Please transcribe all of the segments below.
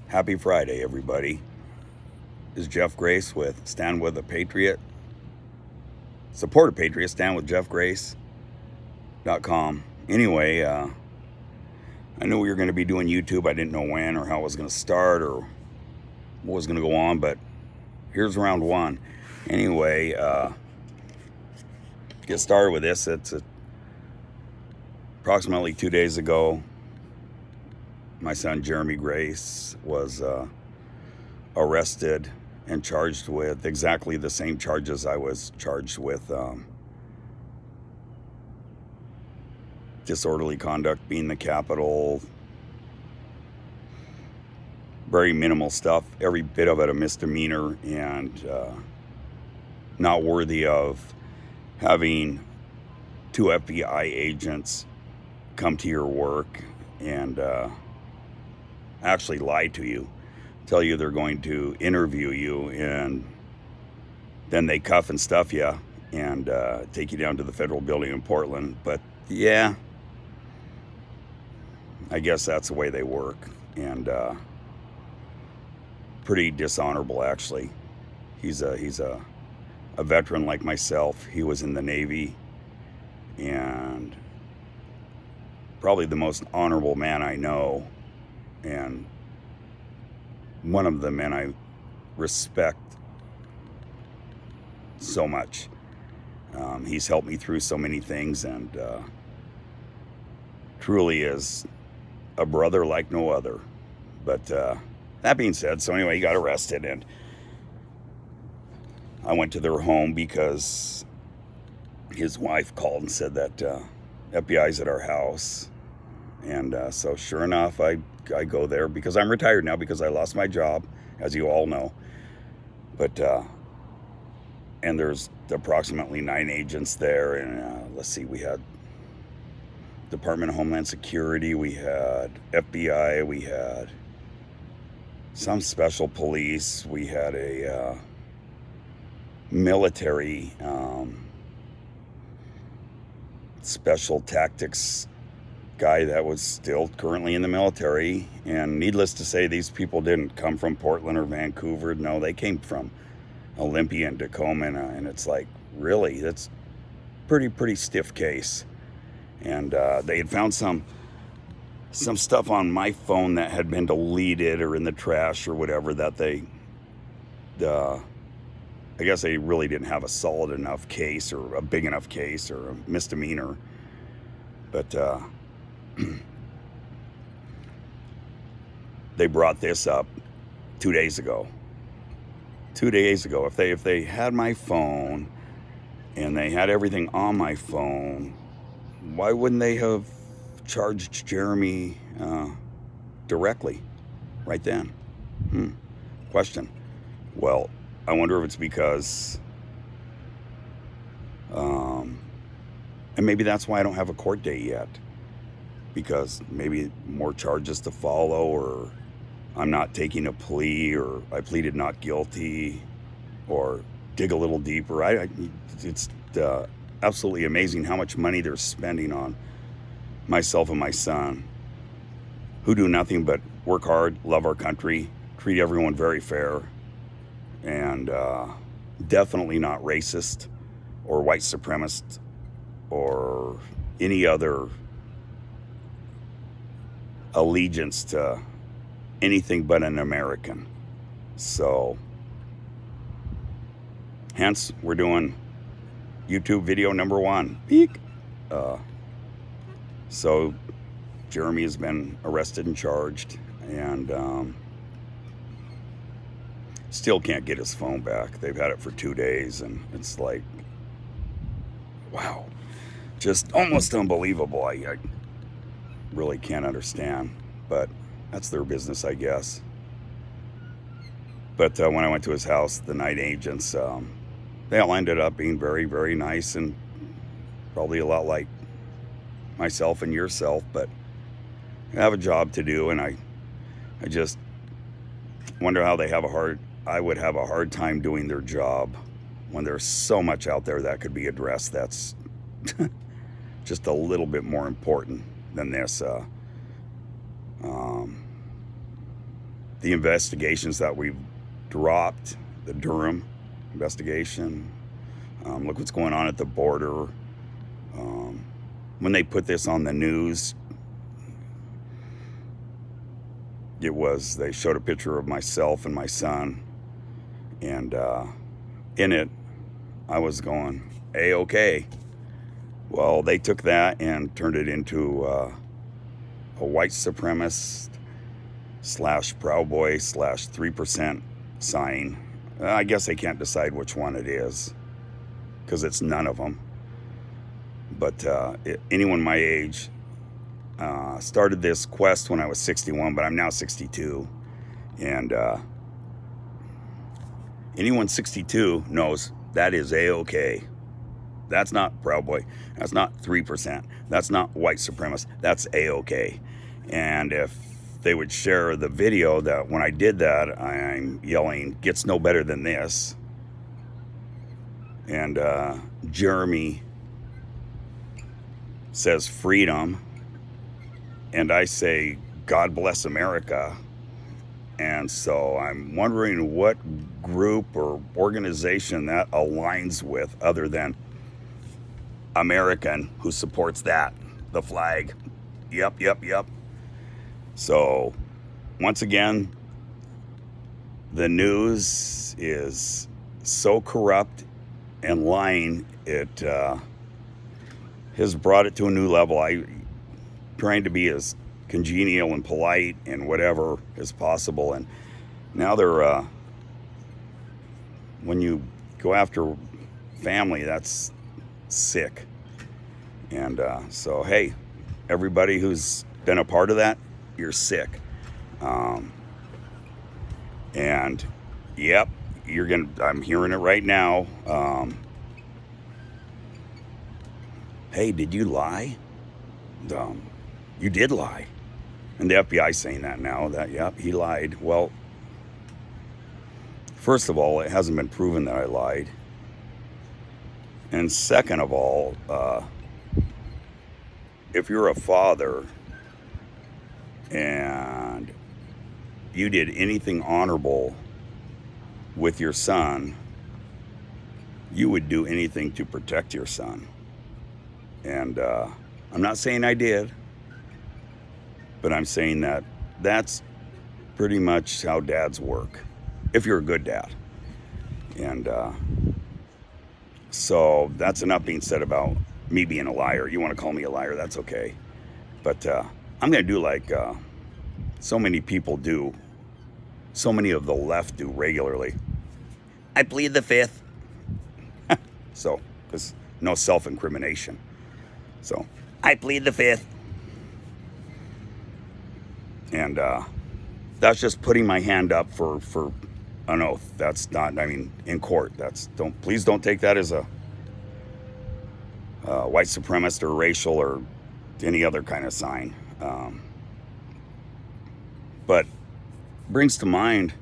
Happy Friday, everybody. This is Jeff Grace with Stand With a Patriot. Support a Patriot, stand with jeffgrace.com. Anyway, I knew we were going to be doing YouTube. I didn't know when or how it was going to start or what was going to go on, but here's round one. Anyway, get started with this. It's approximately 2 days ago. My son Jeremy Grace was arrested and charged with exactly the same charges I was charged with. Disorderly conduct being the capital. Very minimal stuff. Every bit of it a misdemeanor and not worthy of having two FBI agents come to your work and actually lie to you, tell you they're going to interview you, and then they cuff and stuff you and take you down to the federal building in Portland. But yeah, I guess that's the way they work, and pretty dishonorable actually. He's a veteran like myself. He was in the Navy, and probably the most honorable man I know, and one of the men I respect so much. He's helped me through so many things, and truly is a brother like no other. But that being said, so anyway, he got arrested, and I went to their home because his wife called and said that FBI's at our house. And so sure enough, I go there because I'm retired now because I lost my job, as you all know. But and there's approximately 9 agents there, and let's see, we had Department of Homeland Security, we had FBI, we had some special police, we had a military special tactics guy that was still currently in the military. And needless to say, these people didn't come from Portland or Vancouver. No, they came from Olympia and Tacoma, and it's like, really, that's pretty stiff case. And they had found some stuff on my phone that had been deleted or in the trash or whatever, that they I guess they really didn't have a solid enough case or a big enough case or a misdemeanor. But they brought this up 2 days ago. 2 days ago, if they had my phone and they had everything on my phone, why wouldn't they have charged Jeremy directly right then? Question. Well, I wonder if it's because, and maybe that's why I don't have a court date yet, because maybe more charges to follow, or I'm not taking a plea, or I pleaded not guilty, or dig a little deeper. It's absolutely amazing how much money they're spending on myself and my son, who do nothing but work hard, love our country, treat everyone very fair, and definitely not racist or white supremacist or any other allegiance to anything but an American. So hence, we're doing YouTube video number 1. Peek. So Jeremy has been arrested and charged, and still can't get his phone back. They've had it for 2 days, and it's like, wow, just almost unbelievable. I really can't understand, but that's their business, I guess. But when I went to his house, the night agents, they all ended up being very, very nice, and probably a lot like myself and yourself, but I have a job to do, and I just wonder how I would have a hard time doing their job when there's so much out there that could be addressed that's just a little bit more important than this. the investigations that we've dropped, the Durham investigation. Look what's going on at the border. When they put this on the news, they showed a picture of myself and my son, and in it, I was going, A-okay. Well, they took that and turned it into a white supremacist / Proud Boy / 3% sign. I guess they can't decide which one it is, because it's none of them. But anyone my age started this quest when I was 61, but I'm now 62. And anyone 62 knows that is A-okay. That's not Proud Boy. That's not 3%. That's not white supremacist. That's A-okay. And if they would share the video that when I did that, I'm yelling, "Gets no better than this." And Jeremy says freedom, and I say, "God bless America." And so I'm wondering what group or organization that aligns with, other than American, who supports that, the flag. Yep. So once again, the news is so corrupt and lying, it has brought it to a new level. I'm trying to be as congenial and polite and whatever as possible, and now they're when you go after family, that's sick. And so, hey, everybody who's been a part of that, you're sick. And yep, I'm hearing it right now. Hey, did you lie? You did lie. And the FBI saying that now, that, yep, he lied. Well, first of all, it hasn't been proven that I lied. And second of all, if you're a father and you did anything honorable with your son, you would do anything to protect your son. And I'm not saying I did, but I'm saying that that's pretty much how dads work, if you're a good dad. And so that's enough being said about me being a liar. You want to call me a liar, that's okay. But I'm going to do like so many people do, so many of the left do regularly. I plead the fifth. So there's no self-incrimination. So I plead the fifth. And that's just putting my hand up for an oath. That's not, I mean, in court. Please don't take that as a white supremacist or racial or any other kind of sign. But brings to mind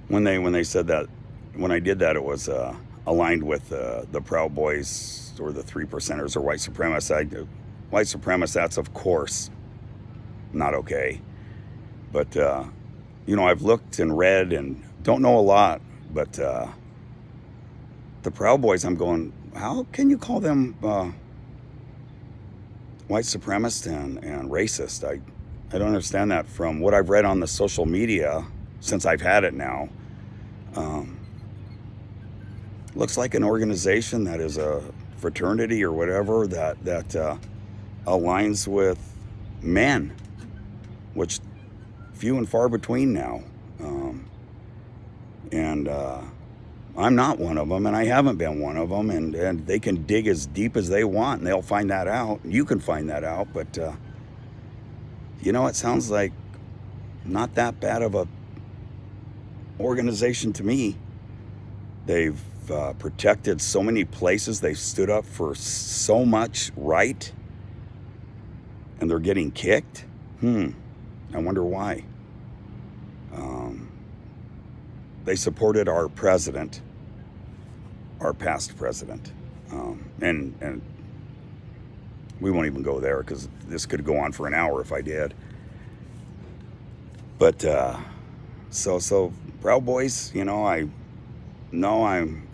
when they said that, when I did that, it was aligned with the Proud Boys or the 3%ers or white supremacists. White supremacists, that's of course not okay. But I've looked and read and don't know a lot, but the Proud Boys, I'm going, how can you call them white supremacist and racist? I don't understand that from what I've read on the social media since I've had it now. Looks like an organization that is a fraternity or whatever that aligns with men, which few and far between now. And I'm not one of them, and I haven't been one of them, and they can dig as deep as they want, and they'll find that out. You can find that out, but it sounds like not that bad of a organization to me. They've protected so many places. They've stood up for so much right, and they're getting kicked. I wonder why. They supported our president, our past president, and we won't even go there because this could go on for an hour if I did. But so Proud Boys, you know, I no, I'm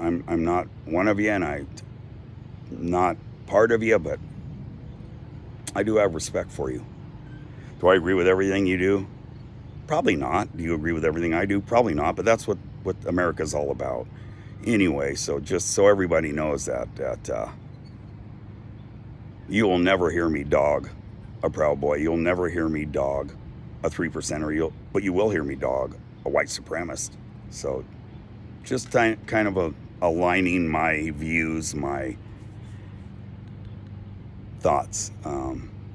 not one of you, and I'm not part of you, but I do have respect for you. Do I agree with everything you do? Probably not. Do you agree with everything I do? Probably not. But that's what America's all about. Anyway, so just so everybody knows that you will never hear me dog a Proud Boy. You'll never hear me dog a 3%er. But you will hear me dog a white supremacist. So just kind of aligning my views, my thoughts.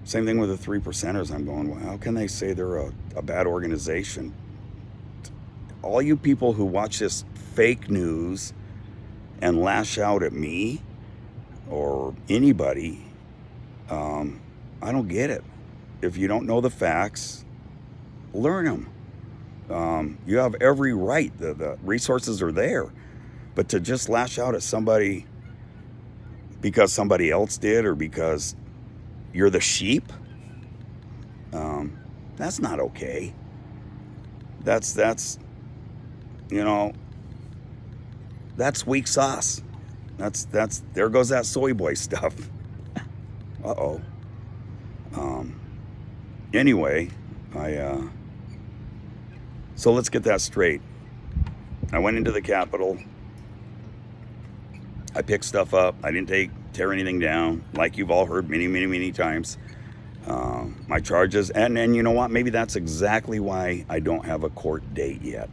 Same thing with the 3%ers. I'm going, well, how can they say they're a bad organization? All you people who watch this fake news and lash out at me or anybody, I don't get it. If you don't know the facts, learn them. You have every right. The resources are there. But to just lash out at somebody because somebody else did or because you're the sheep, that's not okay. That's you know, that's weak sauce. That's there goes that soy boy stuff. Uh-oh. Anyway, so let's get that straight. I went into the Capitol. I picked stuff up. I didn't tear anything down, like you've all heard many times. My charges, and you know what? Maybe that's exactly why I don't have a court date yet,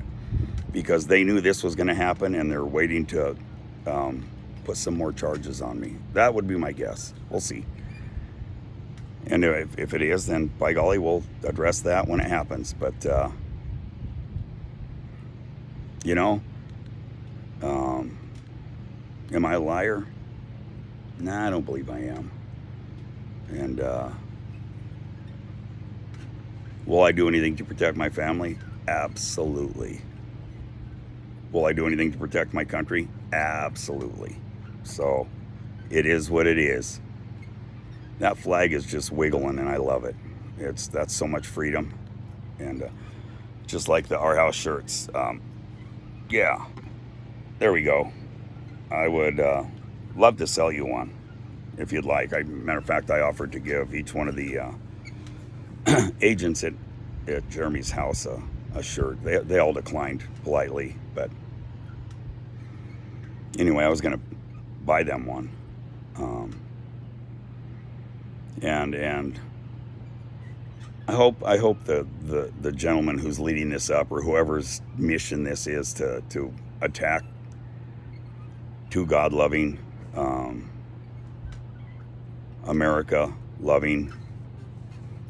because they knew this was going to happen, and they're waiting to put some more charges on me. That would be my guess. We'll see. And if it is, then by golly, we'll address that when it happens. But you know, am I a liar? Nah, I don't believe I am. And will I do anything to protect my family? Absolutely. Will I do anything to protect my country? Absolutely. So it is what it is. That flag is just wiggling, and I love it. That's so much freedom, and just like the Our House shirts. Yeah, there we go. I would love to sell you one if you'd like. Matter of fact, I offered to give each one of the agents at Jeremy's house a shirt. They all declined politely, but anyway, I was going to buy them one. And I hope the gentleman who's leading this up, or whoever's mission this is to attack two God-loving, America-loving,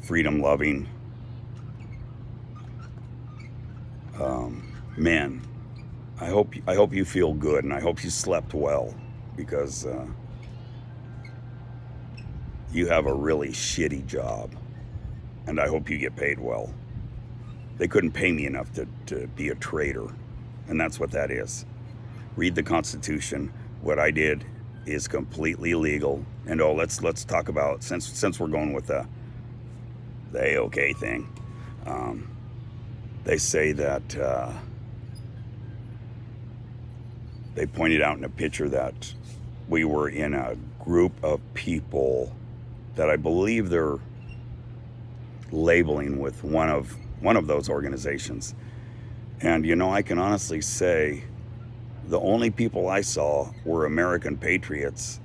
freedom-loving men. I hope you feel good, and I hope you slept well, because you have a really shitty job, and I hope you get paid well. They couldn't pay me enough to be a traitor, and that's what that is. Read the Constitution. What I did is completely legal. And let's talk about, since we're going with the AOK thing. They say that they pointed out in a picture that we were in a group of people that I believe they're labeling with one of those organizations. And you know, I can honestly say the only people I saw were American patriots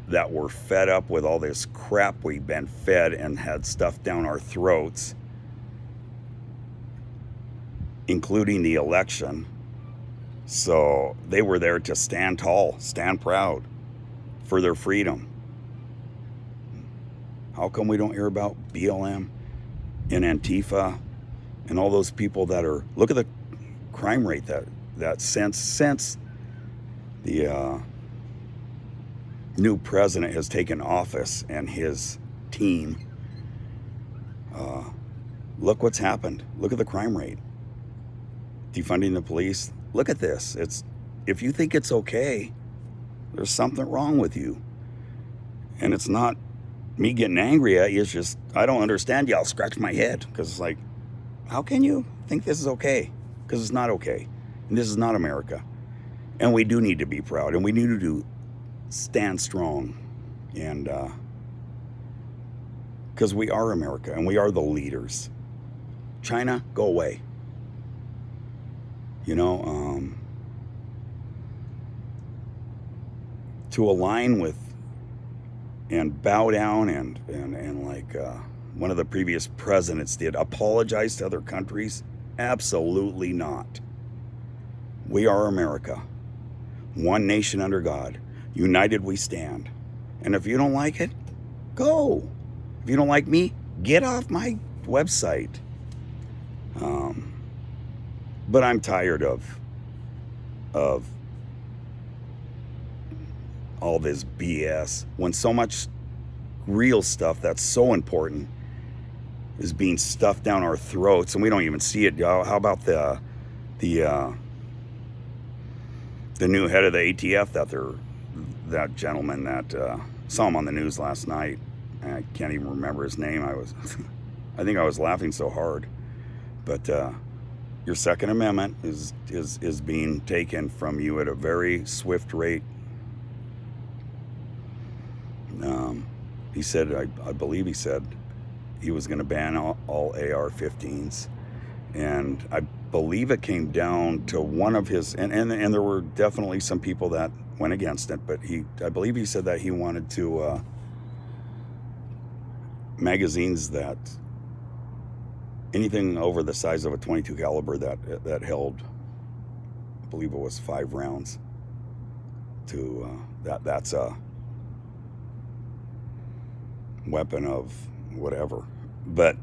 that were fed up with all this crap we've been fed and had stuffed down our throats, including the election. So they were there to stand tall, stand proud for their freedom. How come we don't hear about BLM and Antifa and all those people that are, look at the crime rate that since the new president has taken office, and his team, look what's happened. Look at the crime rate. Defunding the police. Look at this. If you think it's okay, there's something wrong with you. And it's not me getting angry at you. It's just, I don't understand you. I'll scratch my head, because it's like, How can you think this is okay? Because it's not okay. And this is not America. And we do need to be proud, and we need to stand strong. And because we are America and we are the leaders. China, go away. You know, to align with and bow down and like one of the previous presidents did, apologize to other countries? Absolutely not. We are America. One nation under God. United we stand. And if you don't like it, go. If you don't like me, get off my website. But I'm tired of all this BS when so much real stuff that's so important is being stuffed down our throats and we don't even see it. How about the new head of the ATF that gentleman that saw him on the news last night? I can't even remember his name. I think I was laughing so hard. But your Second Amendment is being taken from you at a very swift rate. He said, I believe he said he was going to ban all AR-15s. And I believe it came down to one of his, and there were definitely some people that went against it, but I believe he said that he wanted to, magazines that, anything over the size of a .22 caliber that held, I believe it was 5 rounds, that's a weapon of whatever. But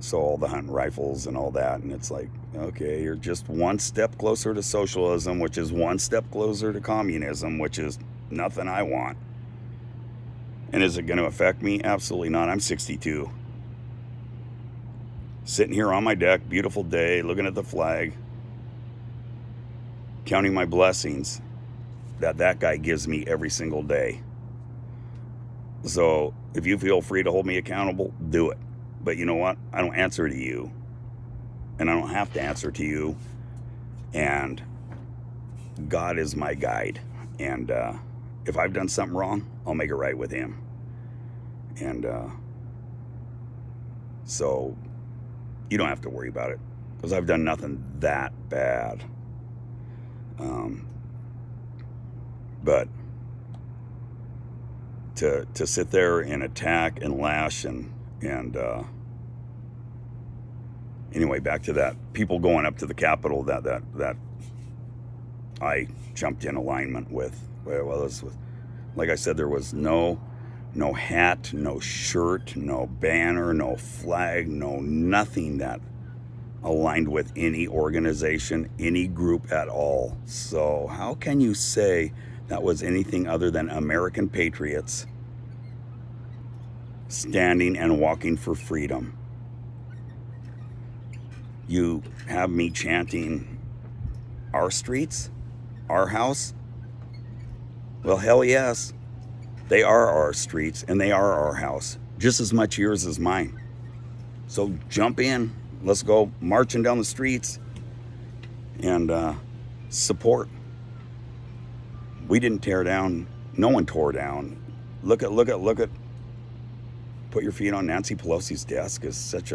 so all the hunting rifles and all that, and it's like, okay, you're just one step closer to socialism, which is one step closer to communism, which is nothing I want. And is it going to affect me? Absolutely not. I'm 62. Sitting here on my deck, beautiful day, looking at the flag, counting my blessings that guy gives me every single day. So if you feel free to hold me accountable, do it. But you know what? I don't answer to you. And I don't have to answer to you. And God is my guide. And if I've done something wrong, I'll make it right with him. And so you don't have to worry about it, because I've done nothing that bad. But to sit there and attack and lash and anyway, back to that, people going up to the Capitol that I jumped in alignment with. Well, like I said, there was no hat, no shirt, no banner, no flag, no nothing that aligned with any organization, any group at all. So how can you say that was anything other than American patriots standing and walking for freedom? You have me chanting our streets, our house? Well, hell yes. They are our streets and they are our house, just as much yours as mine. So jump in. Let's go marching down the streets and support. We didn't tear down. No one tore down. Look at. Put your feet on Nancy Pelosi's desk is such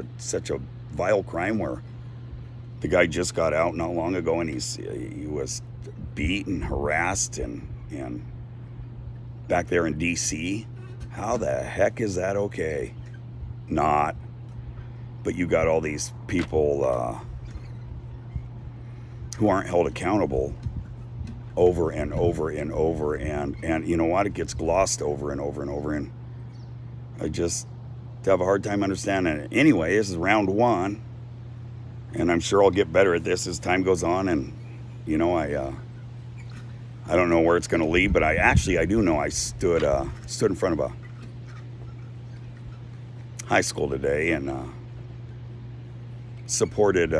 a vile crime, where the guy just got out not long ago and he was beaten, harassed, and back there in DC. How the heck is that okay? Not. But you got all these people who aren't held accountable over and over and over, and you know what? It gets glossed over and over and over, and I just have a hard time understanding it. Anyway, this is round 1, and I'm sure I'll get better at this as time goes on, and you know, I don't know where it's going to lead, but I do know I stood in front of a high school today and supported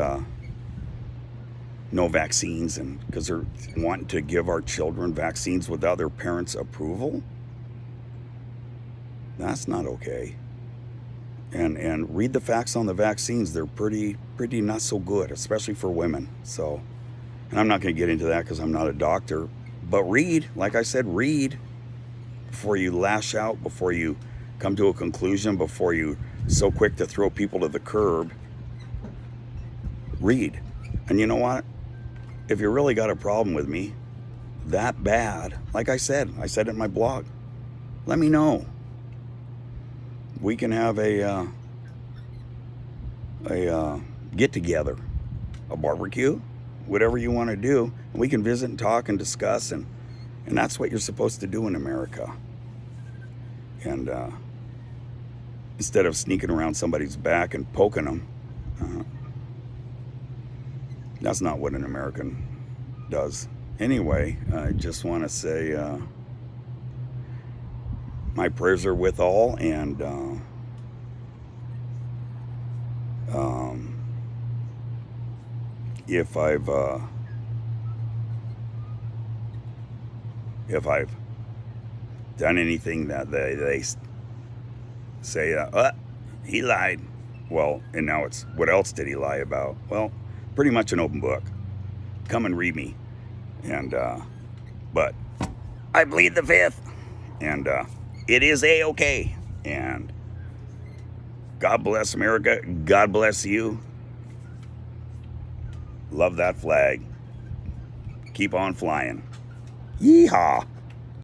no vaccines, and because they're wanting to give our children vaccines without their parents' approval. That's not okay. And read the facts on the vaccines. They're pretty pretty not so good, especially for women. So, and I'm not going to get into that because I'm not a doctor. But read, like I said, read before you lash out, before you come to a conclusion, before you so quick to throw people to the curb. Read. And you know what? If you really got a problem with me that bad, like I said it in my blog, let me know. We can have a get together, a barbecue, whatever you want to do. And we can visit and talk and discuss, and that's what you're supposed to do in America. And instead of sneaking around somebody's back and poking them, that's not what an American does. Anyway, I just want to say my prayers are with all, and if I've done anything that they say, he lied, well, and now it's, what else did he lie about? Well, pretty much an open book. Come and read me. And but I plead the fifth, and it is a-okay. And God bless America. God bless you. Love that flag. Keep on flying. Yeehaw.